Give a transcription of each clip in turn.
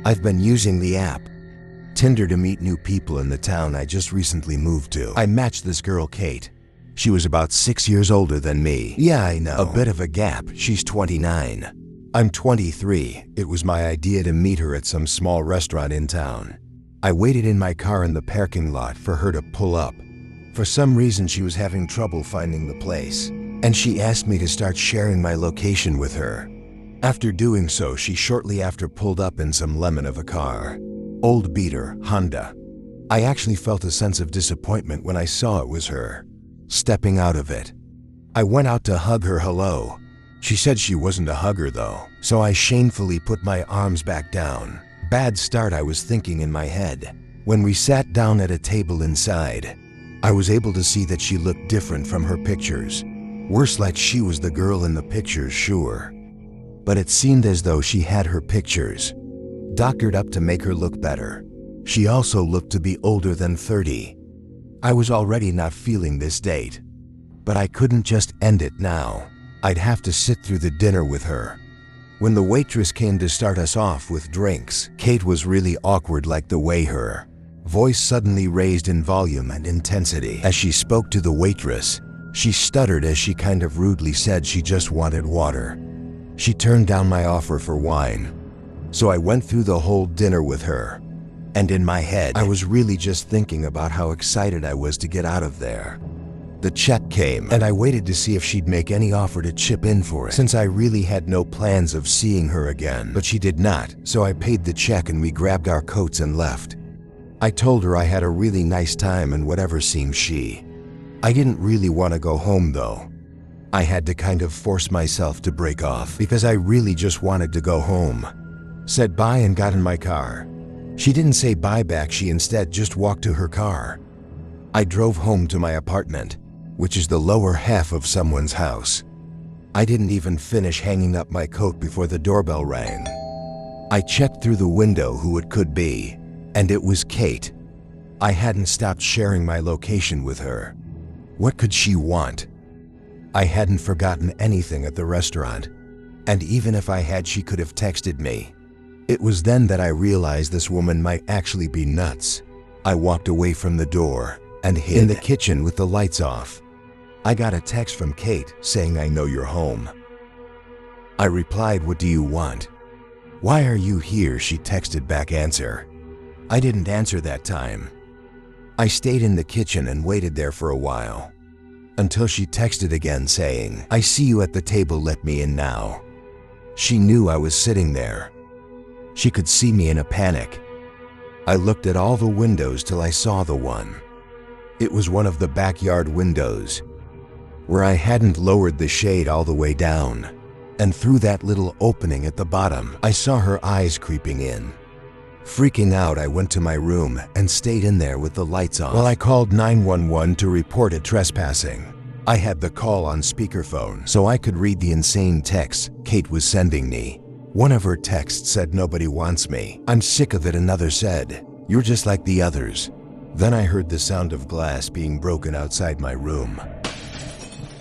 I've been using the app Tinder to meet new people in the town I just recently moved to. I matched this girl, Kate. She was about 6 years older than me. Yeah, I know, a bit of a gap. She's 29. I'm 23. It was my idea to meet her at some small restaurant in town. I waited in my car in the parking lot for her to pull up. For some reason, she was having trouble finding the place, and she asked me to start sharing my location with her. After doing so, she shortly after pulled up in some lemon of a car. Old beater, Honda. I actually felt a sense of disappointment when I saw it was her. Stepping out of it, I went out to hug her hello. She said she wasn't a hugger though, so I shamefully put my arms back down. Bad start, I was thinking in my head. When we sat down at a table inside, I was able to see that she looked different from her pictures. Worse, like she was the girl in the pictures, sure. But it seemed as though she had her pictures doctored up to make her look better. She also looked to be older than 30. I was already not feeling this date, but I couldn't just end it now. I'd have to sit through the dinner with her. When the waitress came to start us off with drinks, Kate was really awkward, like the way her voice suddenly raised in volume and intensity. As she spoke to the waitress, she stuttered as she kind of rudely said she just wanted water. She turned down my offer for wine. So I went through the whole dinner with her. And in my head, I was really just thinking about how excited I was to get out of there. The check came, and I waited to see if she'd make any offer to chip in for it, since I really had no plans of seeing her again. But she did not, so I paid the check and we grabbed our coats and left. I told her I had a really nice time and whatever seemed she. I didn't really want to go home though. I had to kind of force myself to break off because I really just wanted to go home. Said bye and got in my car. She didn't say bye back, she instead just walked to her car. I drove home to my apartment, which is the lower half of someone's house. I didn't even finish hanging up my coat before the doorbell rang. I checked through the window who it could be, and it was Kate. I hadn't stopped sharing my location with her. What could she want? I hadn't forgotten anything at the restaurant, and even if I had, she could have texted me. It was then that I realized this woman might actually be nuts. I walked away from the door and hid in the kitchen with the lights off. I got a text from Kate saying, "I know you're home." I replied, "What do you want?" "Why are you here?" she texted back, "Answer." I didn't answer that time. I stayed in the kitchen and waited there for a while, until she texted again saying, "I see you at the table, let me in now." She knew I was sitting there. She could see me in a panic. I looked at all the windows till I saw the one. It was one of the backyard windows, where I hadn't lowered the shade all the way down. And through that little opening at the bottom, I saw her eyes creeping in. Freaking out, I went to my room and stayed in there with the lights on while I called 911 to report a trespassing. I had the call on speakerphone so I could read the insane texts Kate was sending me. One of her texts said, "Nobody wants me. I'm sick of it." Another said, "You're just like the others." Then I heard the sound of glass being broken outside my room.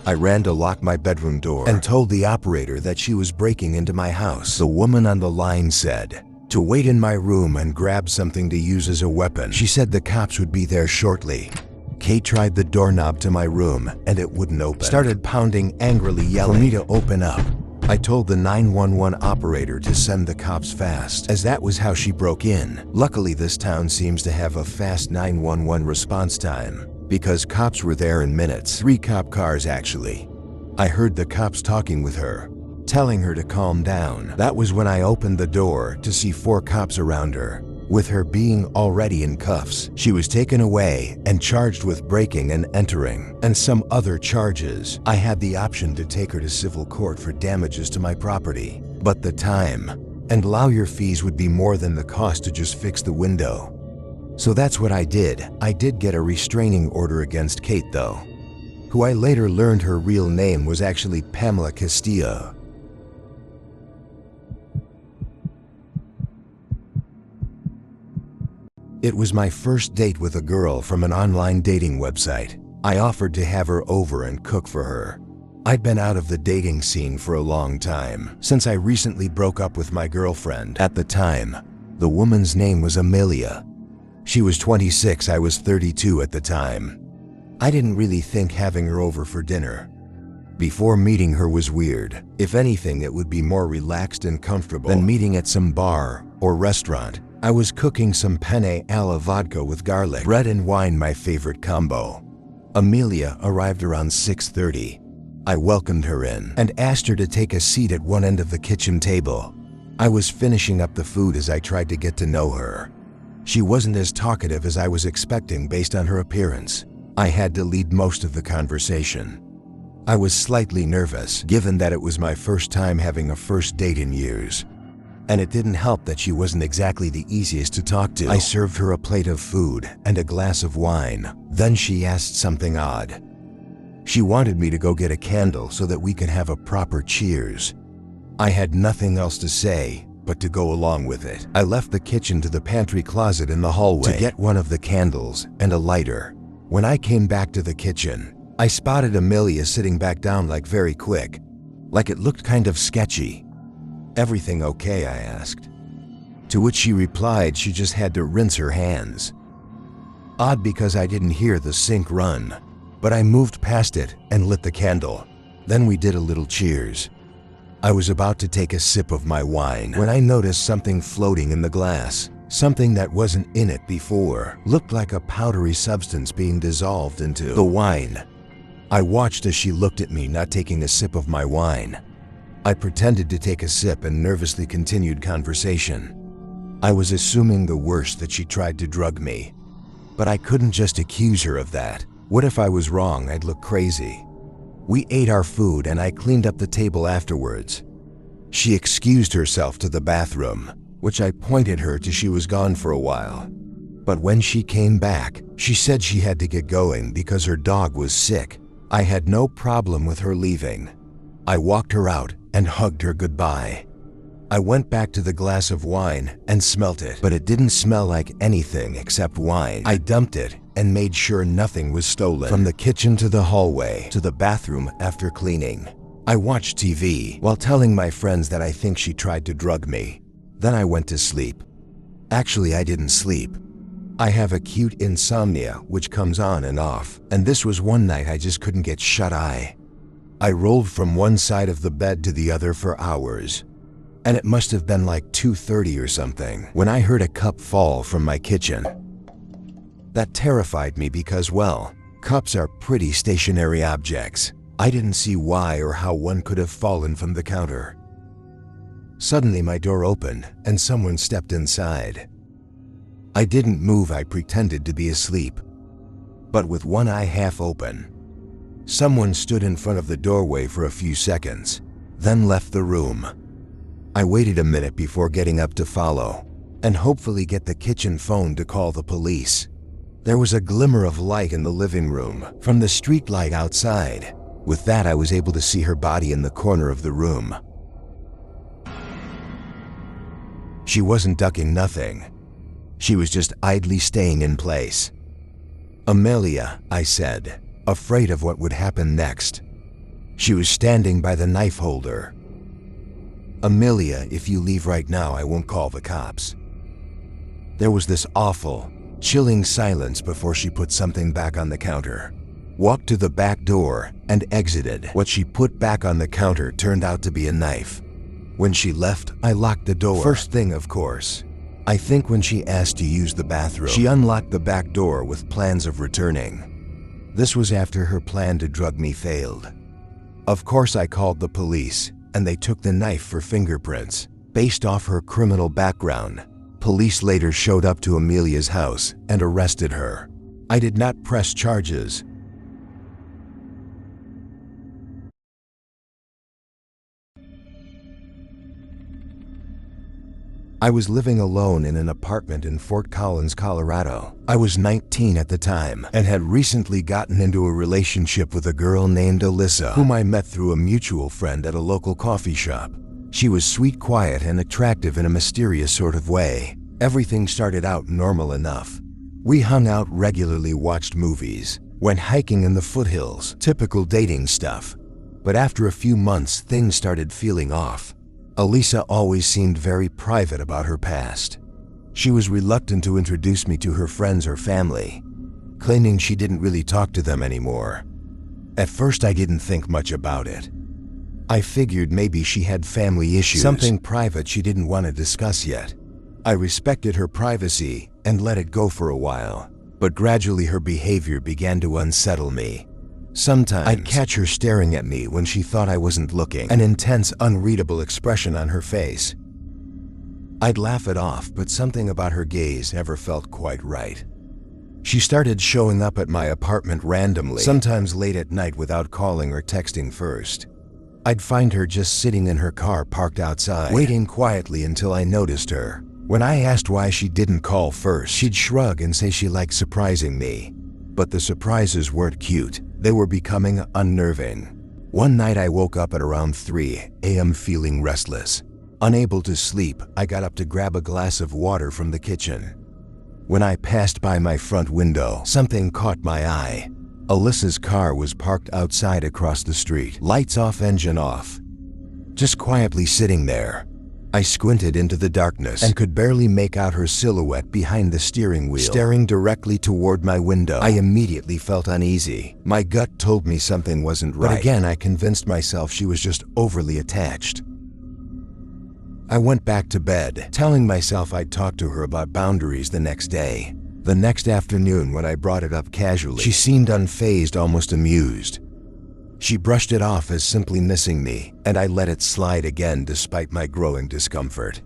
I ran to lock my bedroom door and told the operator that she was breaking into my house. The woman on the line said to wait in my room and grab something to use as a weapon. She said the cops would be there shortly. Kate tried the doorknob to my room and it wouldn't open. Started pounding, angrily yelling for me to open up. I told the 911 operator to send the cops fast, as that was how she broke in. Luckily, this town seems to have a fast 911 response time, because cops were there in minutes. 3 cop cars, actually. I heard the cops talking with her, telling her to calm down. That was when I opened the door to see 4 cops around her, with her being already in cuffs. She was taken away and charged with breaking and entering, and some other charges. I had the option to take her to civil court for damages to my property, but the time and lawyer fees would be more than the cost to just fix the window. So that's what I did. I did get a restraining order against Kate though, who I later learned her real name was actually Pamela Castillo. It was my first date with a girl from an online dating website. I offered to have her over and cook for her. I'd been out of the dating scene for a long time, since I recently broke up with my girlfriend. At the time, I was 23 and I was looking for a new challenge. I wanted to The woman's name was Amelia. She was 26, I was 32 at the time. I didn't really think having her over for dinner before meeting her was weird. If anything, it would be more relaxed and comfortable than meeting at some bar or restaurant. I was cooking some penne alla vodka with garlic, bread and wine, my favorite combo. Amelia arrived around 6:30. I welcomed her in and asked her to take a seat at one end of the kitchen table. I was finishing up the food as I tried to get to know her. She wasn't as talkative as I was expecting based on her appearance. I had to lead most of the conversation. I was slightly nervous, given that it was my first time having a first date in years. And it didn't help that she wasn't exactly the easiest to talk to. I served her a plate of food and a glass of wine. Then she asked something odd. She wanted me to go get a candle so that we could have a proper cheers. I had nothing else to say but to go along with it. I left the kitchen to the pantry closet in the hallway to get one of the candles and a lighter. When I came back to the kitchen, I spotted Amelia sitting back down very quick, like it looked kind of sketchy. "Everything okay?" I asked. To which she replied she just had to rinse her hands. Odd because I didn't hear the sink run, but I moved past it and lit the candle. Then we did a little cheers. I was about to take a sip of my wine when I noticed something floating in the glass. Something that wasn't in it before. Looked like a powdery substance being dissolved into the wine. I watched as she looked at me, not taking a sip of my wine. I pretended to take a sip and nervously continued conversation. I was assuming the worst, that she tried to drug me. But I couldn't just accuse her of that. What if I was wrong? I'd look crazy. We ate our food and I cleaned up the table afterwards. She excused herself to the bathroom, which I pointed her to. She was gone for a while. But when she came back, she said she had to get going because her dog was sick. I had no problem with her leaving. I walked her out and hugged her goodbye. I went back to the glass of wine and smelt it, but it didn't smell like anything except wine. I dumped it and made sure nothing was stolen. From the kitchen to the hallway to the bathroom after cleaning, I watched TV while telling my friends that I think she tried to drug me. Then I went to sleep. Actually, I didn't sleep. I have acute insomnia, which comes on and off, and this was one night I just couldn't get shut-eye. I rolled from one side of the bed to the other for hours, and it must have been like 2:30 or something when I heard a cup fall from my kitchen. That terrified me because, well, cups are pretty stationary objects. I didn't see why or how one could have fallen from the counter. Suddenly my door opened and someone stepped inside. I didn't move. I pretended to be asleep, but with one eye half open. Someone stood in front of the doorway for a few seconds, then left the room. I waited a minute before getting up to follow and hopefully get the kitchen phone to call the police. There was a glimmer of light in the living room from the street light outside. With that, I was able to see her body in the corner of the room. She wasn't ducking, nothing. She was just idly staying in place. "Amelia," I said, afraid of what would happen next. She was standing by the knife holder. "Amelia, if you leave right now, I won't call the cops." There was this awful, chilling silence before she put something back on the counter, walked to the back door, and exited. What she put back on the counter turned out to be a knife. When she left, I locked the door. First thing, of course. I think when she asked to use the bathroom, she unlocked the back door with plans of returning. This was after her plan to drug me failed. Of course, I called the police, and they took the knife for fingerprints. Based off her criminal background, police later showed up to Amelia's house and arrested her. I did not press charges. I was living alone in an apartment in Fort Collins, Colorado. I was 19 at the time and had recently gotten into a relationship with a girl named Alyssa, whom I met through a mutual friend at a local coffee shop. She was sweet, quiet, and attractive in a mysterious sort of way. Everything started out normal enough. We hung out regularly, watched movies, went hiking in the foothills, typical dating stuff. But after a few months, things started feeling off. Alyssa always seemed very private about her past. She was reluctant to introduce me to her friends or family, claiming she didn't really talk to them anymore. At first, I didn't think much about it. I figured maybe she had family issues, something private she didn't want to discuss yet. I respected her privacy and let it go for a while, but gradually her behavior began to unsettle me. Sometimes I'd catch her staring at me when she thought I wasn't looking, an intense, unreadable expression on her face. I'd laugh it off, but something about her gaze never felt quite right. She started showing up at my apartment randomly, sometimes late at night without calling or texting first. I'd find her just sitting in her car parked outside, waiting quietly until I noticed her. When I asked why she didn't call first, she'd shrug and say she liked surprising me. But the surprises weren't cute. They were becoming unnerving. One night I woke up at around 3 a.m. feeling restless. Unable to sleep, I got up to grab a glass of water from the kitchen. When I passed by my front window, something caught my eye. Alyssa's car was parked outside across the street, lights off, engine off, just quietly sitting there. I squinted into the darkness and could barely make out her silhouette behind the steering wheel, staring directly toward my window. I immediately felt uneasy. My gut told me something wasn't right, but again I convinced myself she was just overly attached. I went back to bed, telling myself I'd talk to her about boundaries the next day. The next afternoon, when I brought it up casually, she seemed unfazed, almost amused. She brushed it off as simply missing me, and I let it slide again despite my growing discomfort.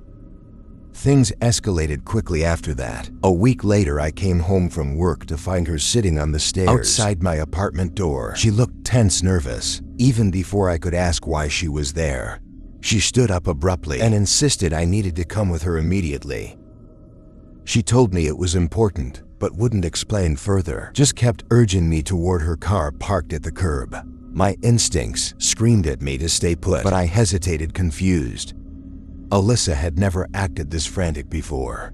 Things escalated quickly after that. A week later, I came home from work to find her sitting on the stairs outside my apartment door. She looked tense, nervous, even before I could ask why she was there. She stood up abruptly and insisted I needed to come with her immediately. She told me it was important, but wouldn't explain further, just kept urging me toward her car parked at the curb. My instincts screamed at me to stay put, but I hesitated, confused. Alyssa had never acted this frantic before.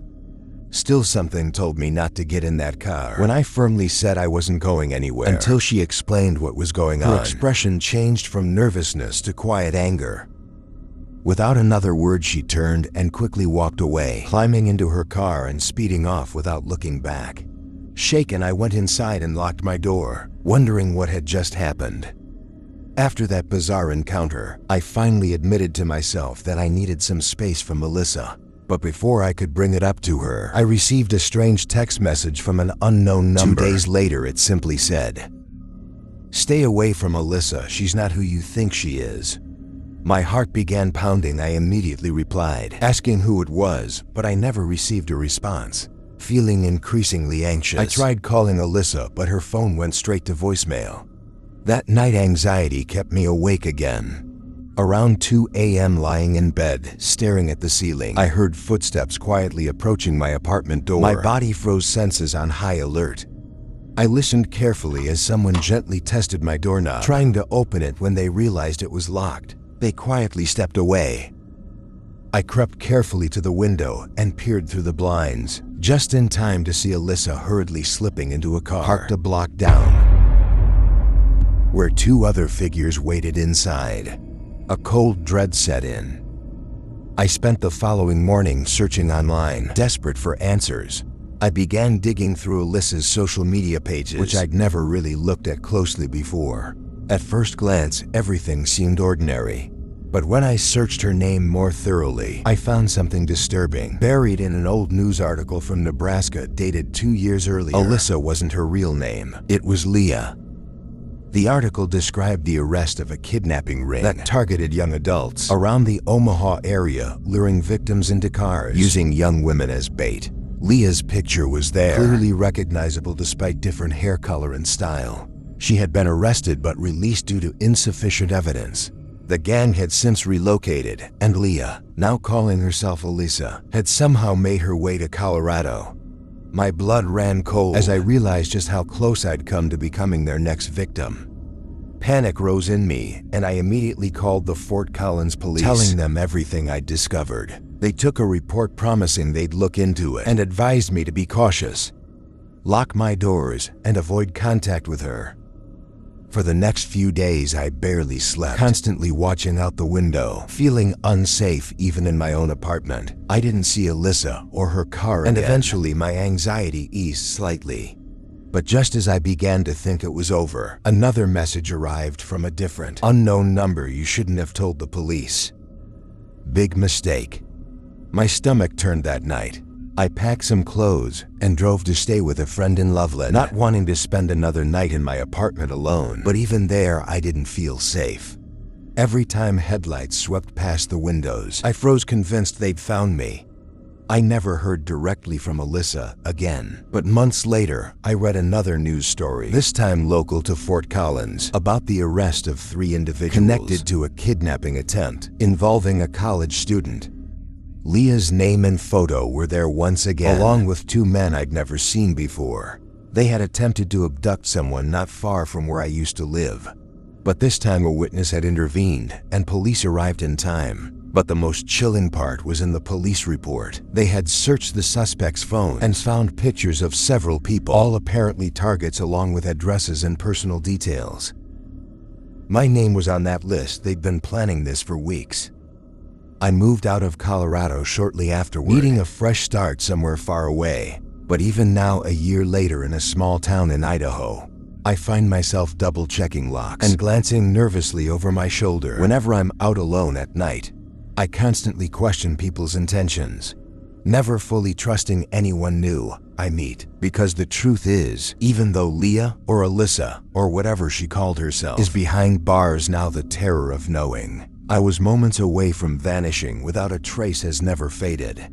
Still, something told me not to get in that car. When I firmly said I wasn't going anywhere until she explained what was going on, her expression changed from nervousness to quiet anger. Without another word, she turned and quickly walked away, climbing into her car and speeding off without looking back. Shaken, I went inside and locked my door, wondering what had just happened. After that bizarre encounter, I finally admitted to myself that I needed some space from Alyssa. But before I could bring it up to her, I received a strange text message from an unknown number. 2 days later, it simply said, "Stay away from Alyssa, she's not who you think she is." My heart began pounding. I immediately replied, asking who it was, but I never received a response. Feeling increasingly anxious, I tried calling Alyssa, but her phone went straight to voicemail. That night, anxiety kept me awake again. Around 2 a.m., lying in bed, staring at the ceiling, I heard footsteps quietly approaching my apartment door. My body froze, senses on high alert. I listened carefully as someone gently tested my doorknob, trying to open it. When they realized it was locked, they quietly stepped away. I crept carefully to the window and peered through the blinds, just in time to see Alyssa hurriedly slipping into a car parked a block down, where 2 other figures waited inside. A cold dread set in. I spent the following morning searching online, desperate for answers. I began digging through Alyssa's social media pages, which I'd never really looked at closely before. At first glance, everything seemed ordinary. But when I searched her name more thoroughly, I found something disturbing. Buried in an old news article from Nebraska dated 2 years earlier, Alyssa wasn't her real name. It was Leah. The article described the arrest of a kidnapping ring that targeted young adults around the Omaha area, luring victims into cars, using young women as bait. Leah's picture was there, clearly recognizable despite different hair color and style. She had been arrested but released due to insufficient evidence. The gang had since relocated, and Leah, now calling herself Alyssa, had somehow made her way to Colorado. My blood ran cold as I realized just how close I'd come to becoming their next victim. Panic rose in me, and I immediately called the Fort Collins police, telling them everything I'd discovered. They took a report promising they'd look into it and advised me to be cautious, lock my doors, and avoid contact with her. For the next few days, I barely slept, constantly watching out the window, feeling unsafe even in my own apartment. I didn't see Alyssa or her car again, and eventually my anxiety eased slightly. But just as I began to think it was over, another message arrived from a different, unknown number. You shouldn't have told the police. Big mistake. My stomach turned that night. I packed some clothes and drove to stay with a friend in Loveland, not wanting to spend another night in my apartment alone. But even there, I didn't feel safe. Every time headlights swept past the windows, I froze, convinced they'd found me. I never heard directly from Alyssa again. But months later, I read another news story, this time local to Fort Collins, about the arrest of 3 individuals connected to a kidnapping attempt involving a college student. Leah's name and photo were there once again, along with 2 men I'd never seen before. They had attempted to abduct someone not far from where I used to live. But this time a witness had intervened, and police arrived in time. But the most chilling part was in the police report. They had searched the suspect's phone and found pictures of several people, all apparently targets, along with addresses and personal details. My name was on that list. They'd been planning this for weeks. I moved out of Colorado shortly afterward, needing a fresh start somewhere far away. But even now, a year later, in a small town in Idaho, I find myself double-checking locks and glancing nervously over my shoulder. Whenever I'm out alone at night, I constantly question people's intentions, never fully trusting anyone new I meet. Because the truth is, even though Leah or Alyssa, or whatever she called herself, is behind bars now, the terror of knowing I was moments away from vanishing without a trace has never faded.